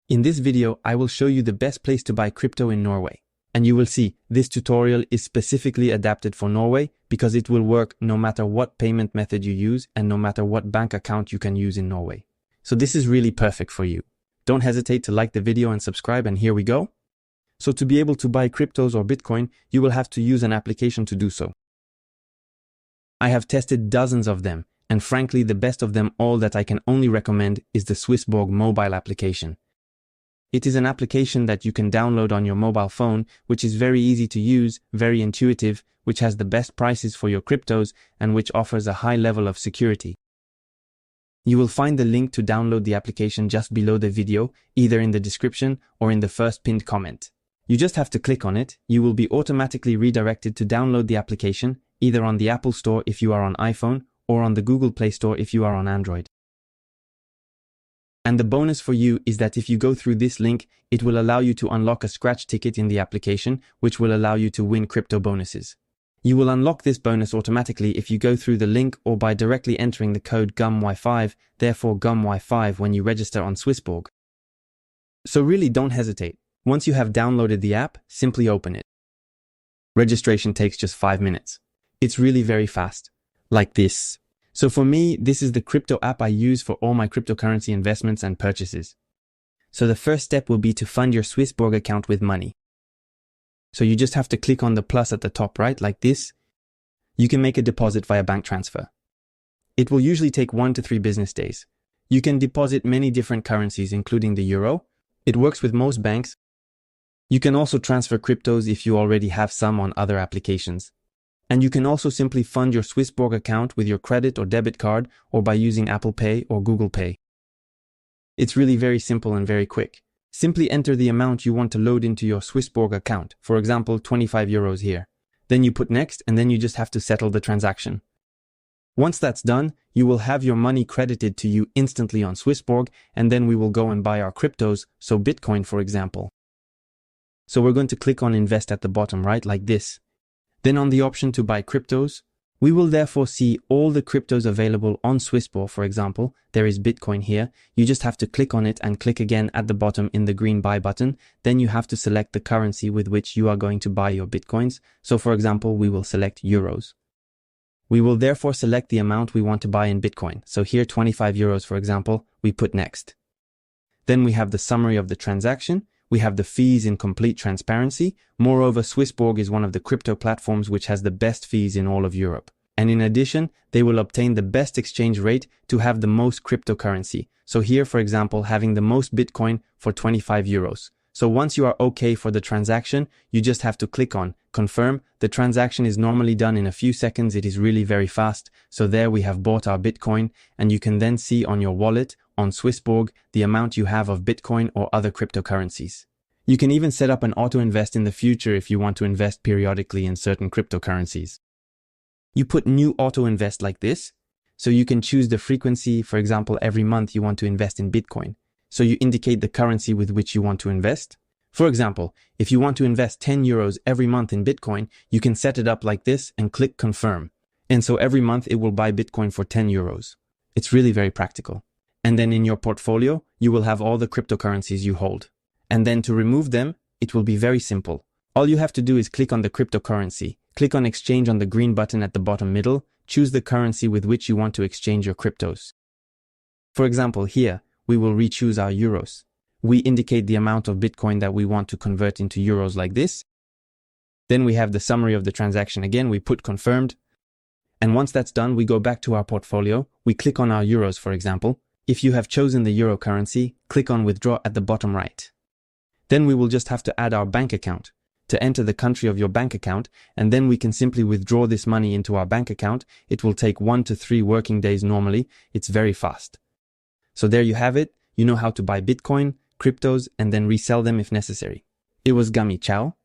In this video, I will show you the best place to buy crypto in Norway. And you will see, this tutorial is specifically adapted for Norway because it will work no matter what payment method you use and no matter what bank account you can use in Norway. So this is really perfect for you. Don't hesitate to like the video and subscribe, and here we go. So to be able to buy cryptos or Bitcoin, you will have to use an application to do so. I have tested dozens of them, and frankly the best of them all that I can only recommend is the Swissborg mobile application. It is an application that you can download on your mobile phone, which is very easy to use, very intuitive, which has the best prices for your cryptos, and which offers a high level of security. You will find the link to download the application just below the video, either in the description or in the first pinned comment. You just have to click on it. You will be automatically redirected to download the application, either on the Apple Store if you are on iPhone, or on the Google Play Store if you are on Android. And the bonus for you is that if you go through this link, it will allow you to unlock a scratch ticket in the application, which will allow you to win crypto bonuses. You will unlock this bonus automatically if you go through the link or by directly entering the code GUMY5, therefore GUMY5 when you register on Swissborg. So really don't hesitate. Once you have downloaded the app, simply open it. Registration takes just 5 minutes. It's really very fast. Like this. So for me, this is the crypto app I use for all my cryptocurrency investments and purchases. So the first step will be to fund your Swissborg account with money. So you just have to click on the plus at the top right, like this. You can make a deposit via bank transfer. It will usually take 1 to 3 business days. You can deposit many different currencies, including the euro. It works with most banks. You can also transfer cryptos if you already have some on other applications. And you can also simply fund your Swissborg account with your credit or debit card or by using Apple Pay or Google Pay. It's really very simple and very quick. Simply enter the amount you want to load into your Swissborg account, for example 25 euros here. Then you put next, and then you just have to settle the transaction. Once that's done, you will have your money credited to you instantly on Swissborg, and then we will go and buy our cryptos, so Bitcoin for example. So we're going to click on invest at the bottom right, like this. Then on the option to buy cryptos, we will therefore see all the cryptos available on Swissborg. For example, there is Bitcoin here. You just have to click on it and click again at the bottom in the green buy button. Then you have to select the currency with which you are going to buy your Bitcoins. So for example, we will select euros. We will therefore select the amount we want to buy in Bitcoin. So here 25 euros for example, we put next. Then we have the summary of the transaction. We have the fees in complete transparency. Moreover, Swissborg is one of the crypto platforms which has the best fees in all of Europe. And in addition, they will obtain the best exchange rate to have the most cryptocurrency. So here, for example, having the most Bitcoin for 25 euros. So once you are okay for the transaction, you just have to click on confirm. The transaction is normally done in a few seconds. It is really very fast. So there we have bought our Bitcoin, and you can then see on your wallet on Swissborg the amount you have of Bitcoin or other cryptocurrencies. You can even set up an auto invest in the future if you want to invest periodically in certain cryptocurrencies. You put new auto invest like this, so you can choose the frequency. For example, every month you want to invest in Bitcoin. So you indicate the currency with which you want to invest. For example, if you want to invest 10 euros every month in Bitcoin, you can set it up like this and click confirm. And so every month it will buy Bitcoin for 10 euros. It's really very practical. And then in your portfolio, you will have all the cryptocurrencies you hold. And then to remove them, it will be very simple. All you have to do is click on the cryptocurrency, click on exchange on the green button at the bottom middle, choose the currency with which you want to exchange your cryptos. For example, here, we will re-choose our euros. We indicate the amount of Bitcoin that we want to convert into euros like this. Then we have the summary of the transaction again, we put confirmed. And once that's done, we go back to our portfolio, we click on our euros for example. If you have chosen the euro currency, click on withdraw at the bottom right. Then we will just have to add our bank account to enter the country of your bank account, and then we can simply withdraw this money into our bank account. It will take 1 to 3 working days normally. It's very fast. So there you have it. You know how to buy Bitcoin, cryptos, and then resell them if necessary. It was Gummy. Ciao.